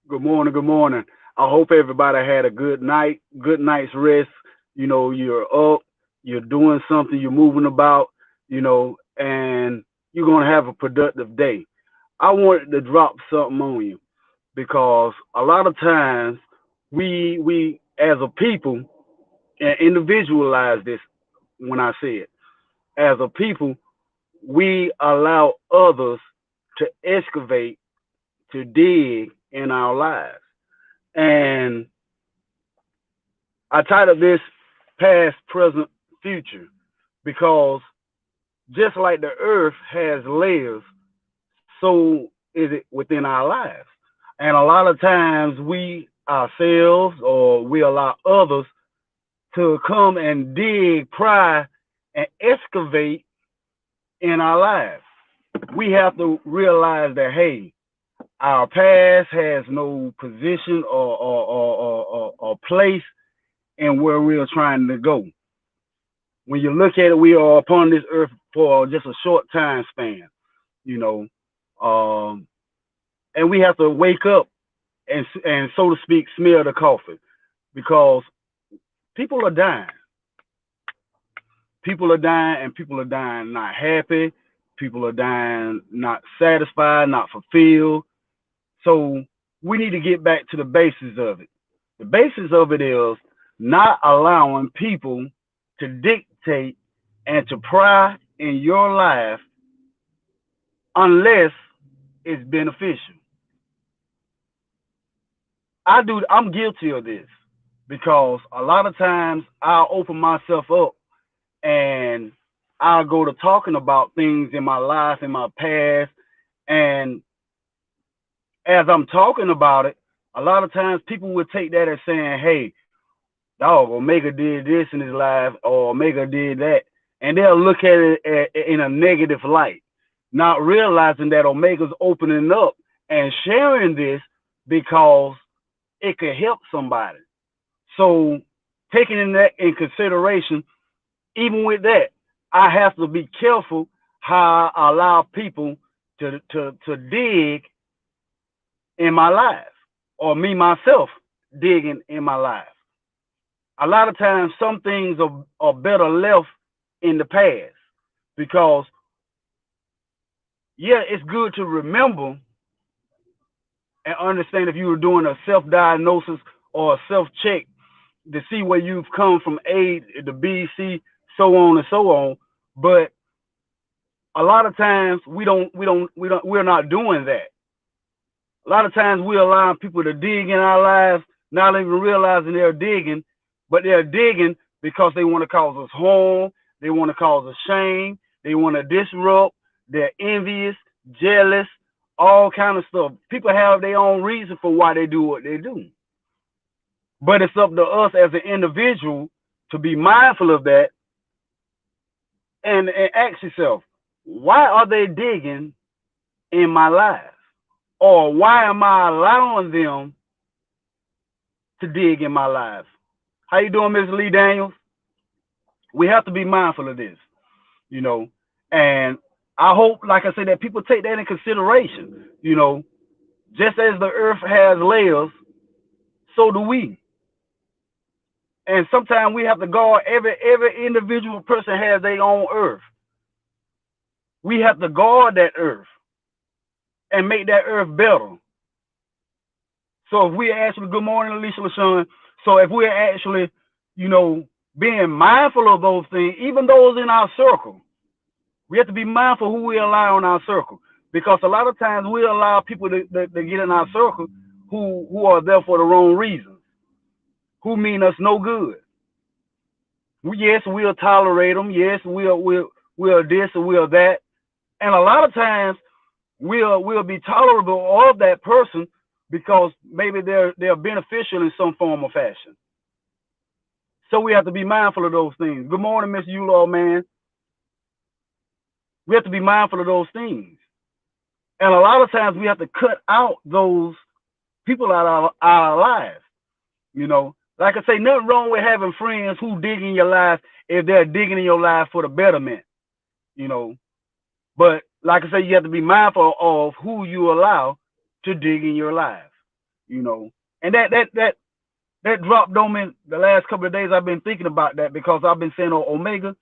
Good morning. Good morning. I hope everybody had a good night's rest. You're up, you're doing something, you're moving about, and you're going to have a productive day. I wanted to drop something on you because a lot of times we as a people and individualize this when I say it. As a people, we allow others to excavate, to dig in our lives. And I titled this Past, Present, Future because just like the earth has layers, so is it within our lives. And a lot of times we ourselves or we allow others to come and dig, pry, and excavate in our lives. We have to realize that, hey, our past has no position or place in where we are trying to go. When you look at it, we are upon this earth for just a short time span, you know, um, and we have to wake up and so to speak smell the coffee because people are dying. People are dying, and people are dying not happy. People are dying not satisfied, not fulfilled. So we need to get back to the basis of it. The basis of it is not allowing people to dictate and to pry in your life unless it's beneficial. I'm guilty of this because a lot of times I'll open myself up and I'll go to talking about things in my life, in my past, and as I'm talking about it, a lot of times people would take that as saying, "Hey, dog, Omega did this in his life, or Omega did that," and they'll look at it in a negative light, not realizing that Omega's opening up and sharing this because it could help somebody. So, taking in that in consideration, even with that, I have to be careful how I allow people to dig in my life, or me myself digging in my life. A lot of times some things are better left in the past because yeah, it's good to remember and understand if you were doing a self-diagnosis or a self-check to see where you've come from A to B, C, so on and so on. But a lot of times we're not doing that. A lot of times we allow people to dig in our lives, not even realizing they're digging, but they're digging because they want to cause us harm, they want to cause us shame, they want to disrupt, they're envious, jealous, all kind of stuff. People have their own reason for why they do what they do. But it's up to us as an individual to be mindful of that and ask yourself, why are they digging in my life? Or why am I allowing them to dig in my life? How you doing, Ms. Lee Daniels? We have to be mindful of this, you know. And I hope, like I said, that people take that in consideration. Just as the earth has layers, so do we. And sometimes we have to guard every individual person has their own earth. We have to guard that earth and make that earth better. So if we actually, good morning, Alicia LaShawn. So if we're actually, you know, being mindful of those things, even those in our circle, we have to be mindful who we allow in our circle. Because a lot of times we allow people to get in our circle who are there for the wrong reasons, who mean us no good. Yes, we'll tolerate them. Yes, we'll this or we'll that. And a lot of times we'll be tolerable of that person because maybe they're beneficial in some form or fashion. So we have to be mindful of those things. Good morning, Mr. Ulaw, man. We have to be mindful of those things. And a lot of times we have to cut out those people out of our lives. Like I say, nothing wrong with having friends who dig in your life if they're digging in your life for the betterment. You know, but like I say, you have to be mindful of who you allow to dig in your life. you know. And that dropped on me the last couple of days. I've been thinking about that because I've been saying on Omega,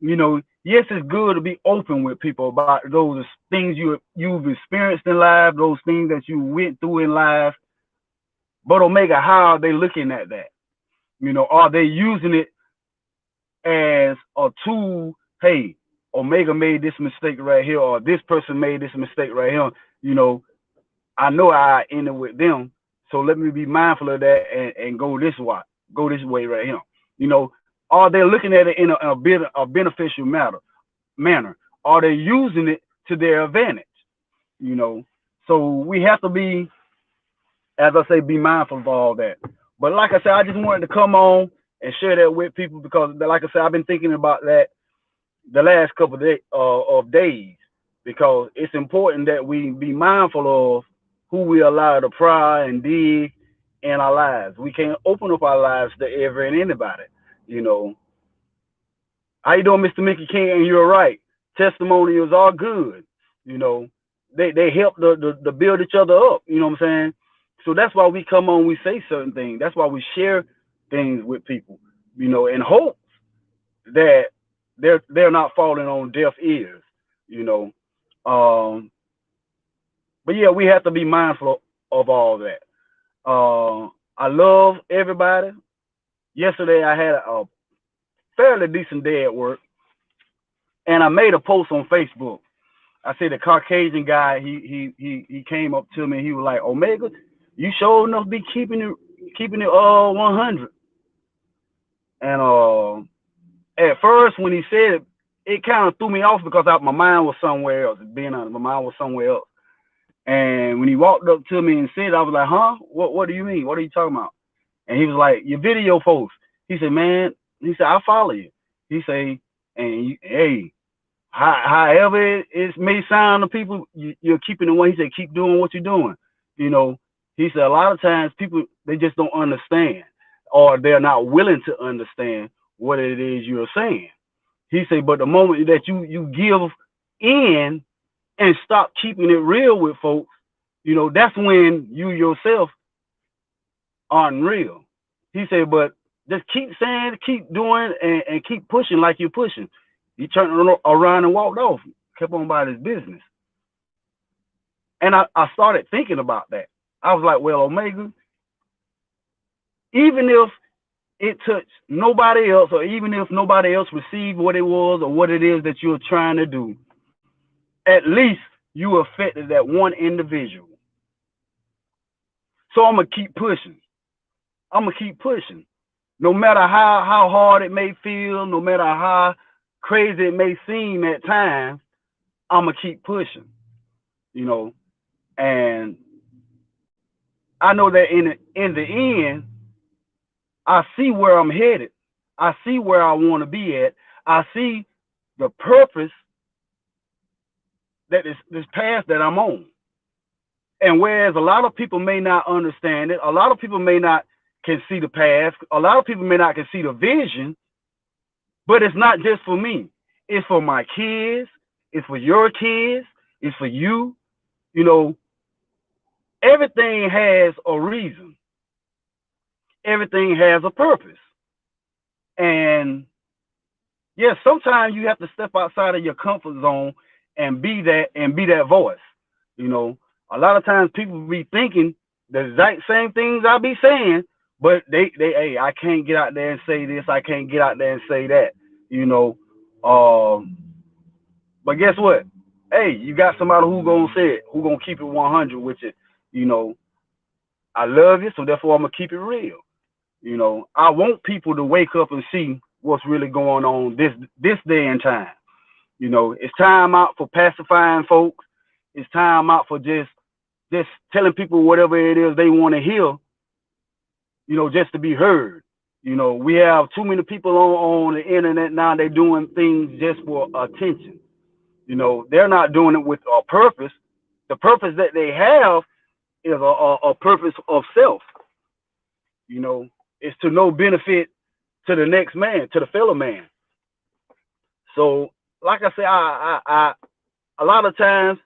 you know, yes, it's good to be open with people about those things you've experienced in life, those things that you went through in life. But Omega, how are they looking at that? You know, are they using it as a tool? Hey, Omega made this mistake right here, or this person made this mistake right here. You know, I know I ended with them, so let me be mindful of that and go this way right here. You know, are they looking at it in a beneficial manner? Are they using it to their advantage? You know, so we have to be, as I say, be mindful of all that. But like I said, I just wanted to come on and share that with people because, like I said, I've been thinking about that the last couple of days because it's important that we be mindful of who we allow to pry and dig in our lives. We can't open up our lives to ever and anybody. You know, how you doing, Mr. Mickey King? And you're right. Testimonials are good. You know, they help the build each other up. You know what I'm saying? So that's why we come on. We say certain things. That's why we share things with people. You know, in hopes that they're not falling on deaf ears. You know, but yeah, we have to be mindful of all that. I love everybody. Yesterday I had a fairly decent day at work, and I made a post on Facebook. I said the Caucasian guy, he came up to me. He was like, Omega, you sure enough be keeping it 100. And at first when he said it, it kind of threw me off because my mind was somewhere else. Being honest, my mind was somewhere else. And when he walked up to me and said it, I was like, huh? What do you mean? What are you talking about? And he was like, your video post. He said, man, he said, I follow you. He said, and hey, however it may sound to people, you're keeping the one. He said, keep doing what you're doing. You know, he said, a lot of times people, they just don't understand or they're not willing to understand what it is you're saying. He said, but the moment that you give in and stop keeping it real with folks, you know, that's when you yourself aren't real. He said, but just keep saying, keep doing, and keep pushing like you're pushing. He turned around and walked off, kept on about his business. And I started thinking about that. I was like, well, Omega, even if it touched nobody else, or even if nobody else received what it was or what it is that you're trying to do, at least you affected that one individual. So I'm going to keep pushing. I'm going to keep pushing. No matter how hard it may feel, no matter how crazy it may seem at times, I'm going to keep pushing, you know. And I know that in the end, I see where I'm headed. I see where I want to be at. I see the purpose that is this path that I'm on. And whereas a lot of people may not understand it, a lot of people may not can see the path, a lot of people may not can see the vision, but it's not just for me. It's for my kids. It's for your kids. It's for you. You know, everything has a reason. Everything has a purpose. And yes, sometimes you have to step outside of your comfort zone and be that voice. You know, a lot of times people be thinking the exact same things I be saying, but hey, I can't get out there and say this, I can't get out there and say that, you know. But guess what? Hey, you got somebody who gonna say it, who gonna keep it 100 with you. You know, I love you, so therefore I'm gonna keep it real. You know, I want people to wake up and see what's really going on this day and time. You know, it's time out for pacifying folks. It's time out for just telling people whatever it is they want to hear, you know, just to be heard. You know, we have too many people on the internet now, they're doing things just for attention. You know, they're not doing it with a purpose. The purpose that they have is a purpose of self. You know, it's to no benefit to the next man, to the fellow man. So, like I say, I a lot of times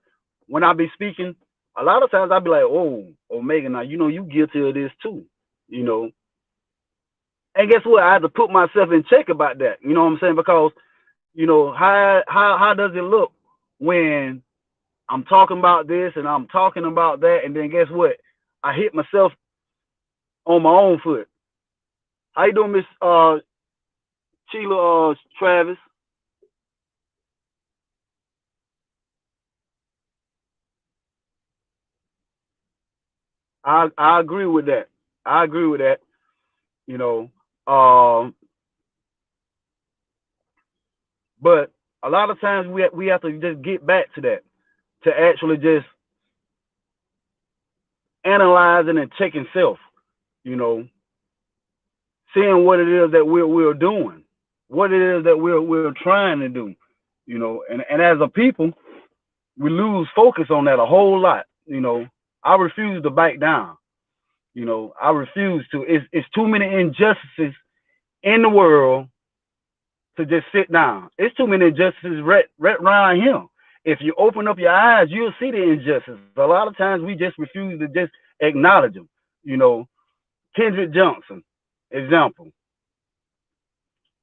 when I be speaking, A lot of times I'll be like, oh, Omega, now you know you guilty of this too, you know. And guess what? I have to put myself in check about that. You know what I'm saying? Because you know how does it look when I'm talking about this and I'm talking about that, and then guess what? I hit myself on my own foot. How you doing, Miss Sheila Travis? I agree with that. I agree with that. You know, um, but a lot of times we have to just get back to that, to actually just analyzing and checking self. You know, seeing what it is that we're doing, what it is that we're trying to do. You know, and as a people, we lose focus on that a whole lot. You know, I refuse to back down. You know, I refuse to. It's too many injustices in the world to just sit down. It's too many injustices right around him. If you open up your eyes, you'll see the injustice. A lot of times we just refuse to just acknowledge them. You know, Kendrick Johnson, example.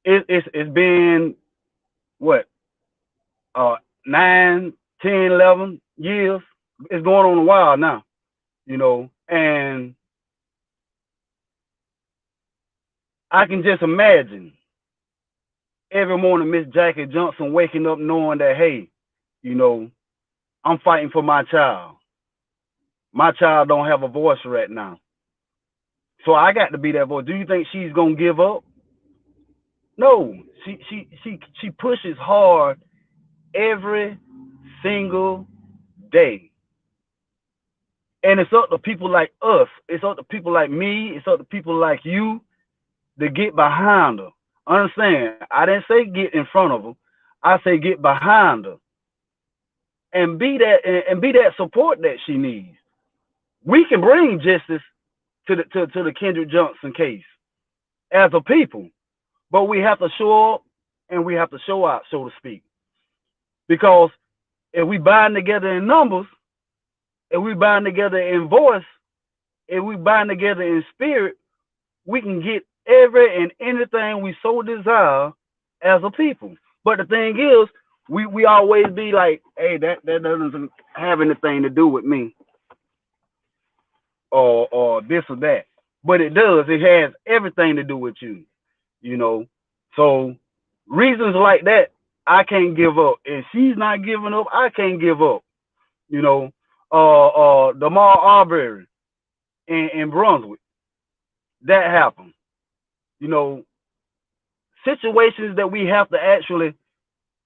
It's been what, uh 9, 10, 11 years. It's going on a while now, you know, and I can just imagine every morning Miss Jackie Johnson waking up knowing that, hey, you know, I'm fighting for my child. My child don't have a voice right now. So I got to be that voice. Do you think she's gonna give up? No. She pushes hard every single day. And it's up to people like us. It's up to people like me. It's up to people like you to get behind her. Understand? I didn't say get in front of her. I say get behind her and be that support that she needs. We can bring justice to the Kendrick Johnson case as a people, but we have to show up and we have to show out, so to speak. Because if we bind together in numbers, if we bind together in voice, if we bind together in spirit, we can get every and anything we so desire as a people. But the thing is, we always be like, hey, that doesn't have anything to do with me, or this or that. But it does. It has everything to do with you, you know. So reasons like that, I can't give up. And she's not giving up, I can't give up. You know, Damar Arbery in Brunswick, that happened. You know, situations that we have to actually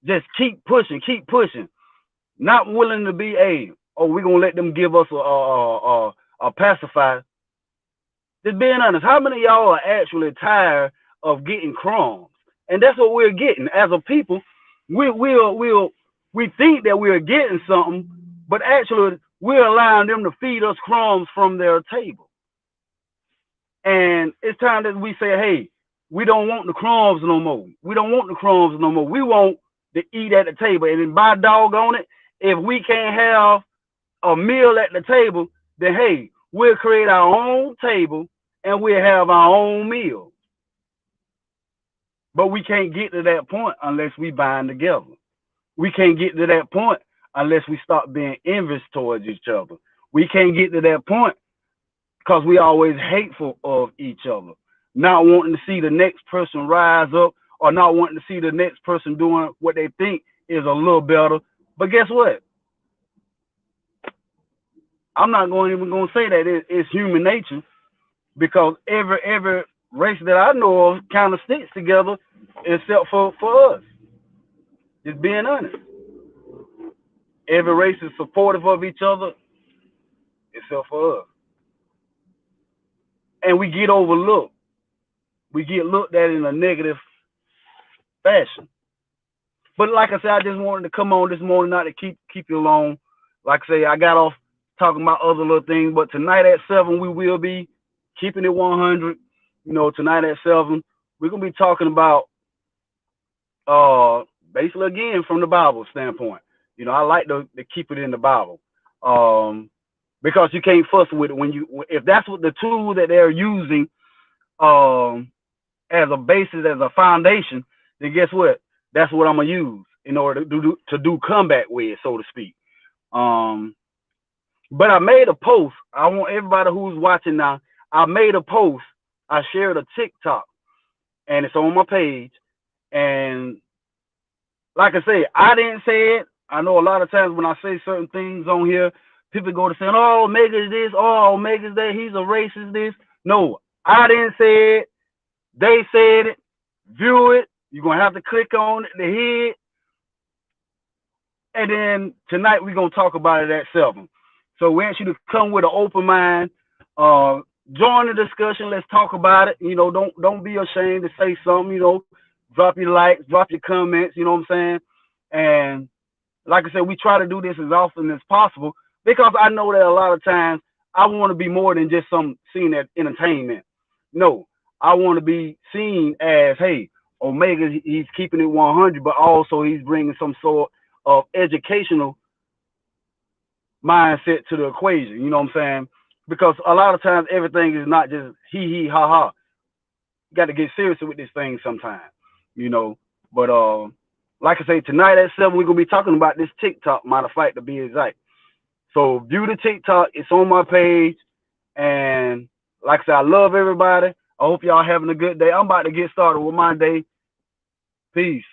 just keep pushing. Not willing to be a, oh, we're gonna let them give us a pacifier. Just being honest, how many of y'all are actually tired of getting crumbs? And that's what we're getting as a people. We think that we're getting something, but actually we're allowing them to feed us crumbs from their table. And it's time that we say, hey, we don't want the crumbs no more. We don't want the crumbs no more. We want to eat at the table. And then by doggone it, if we can't have a meal at the table, then hey, we'll create our own table and we'll have our own meal. But we can't get to that point unless we bind together. We can't get to that point unless we start being envious towards each other. We can't get to that point because we always hateful of each other, not wanting to see the next person rise up or not wanting to see the next person doing what they think is a little better. But guess what? I'm not even going to say that it's human nature, because every race that I know of kind of sticks together, except for us. Just being honest, every race is supportive of each other except for us, and we get overlooked. We get looked at in a negative fashion. But like I said, I just wanted to come on this morning, not to keep you alone. Like I say, I got off talking about other little things, but tonight at 7 we will be keeping it 100. You know, tonight at 7 we're gonna be talking about basically again from the Bible standpoint. You know, I like to keep it in the Bible. Um, because you can't fuss with it if that's what the tool that they're using um as a basis, as a foundation, then guess what? That's what I'm gonna use in order to do combat with, so to speak. Um, but I made a post. I want everybody who's watching now. I made a post. I shared a TikTok, and it's on my page. And like I say, I didn't say it. I know a lot of times when I say certain things on here, people go to saying, "Oh, Omega is this. Oh, Omega is that. He's a racist." This. No, I didn't say it. They said it. View it. You're gonna have to click on it to hear it. And then tonight we're gonna talk about it at 7. So we want you to come with an open mind. Uh, Join the discussion. Let's talk about it. You know, don't be ashamed to say something. You know, drop your likes, drop your comments. You know what I'm saying? And like I said, we try to do this as often as possible because I know that a lot of times I want to be more than just some seen as entertainment. No, I want to be seen as, hey, Omega, he's keeping it 100, but also he's bringing some sort of educational mindset to the equation. You know what I'm saying? Because a lot of times everything is not just hee ha ha. You got to get serious with this thing sometimes. You know, but like I say, tonight at 7 we're gonna be talking about this TikTok. Matter of fact, to be exact. So view the TikTok. It's on my page, and like I said, I love everybody. I hope y'all having a good day. I'm about to get started with my day. Peace.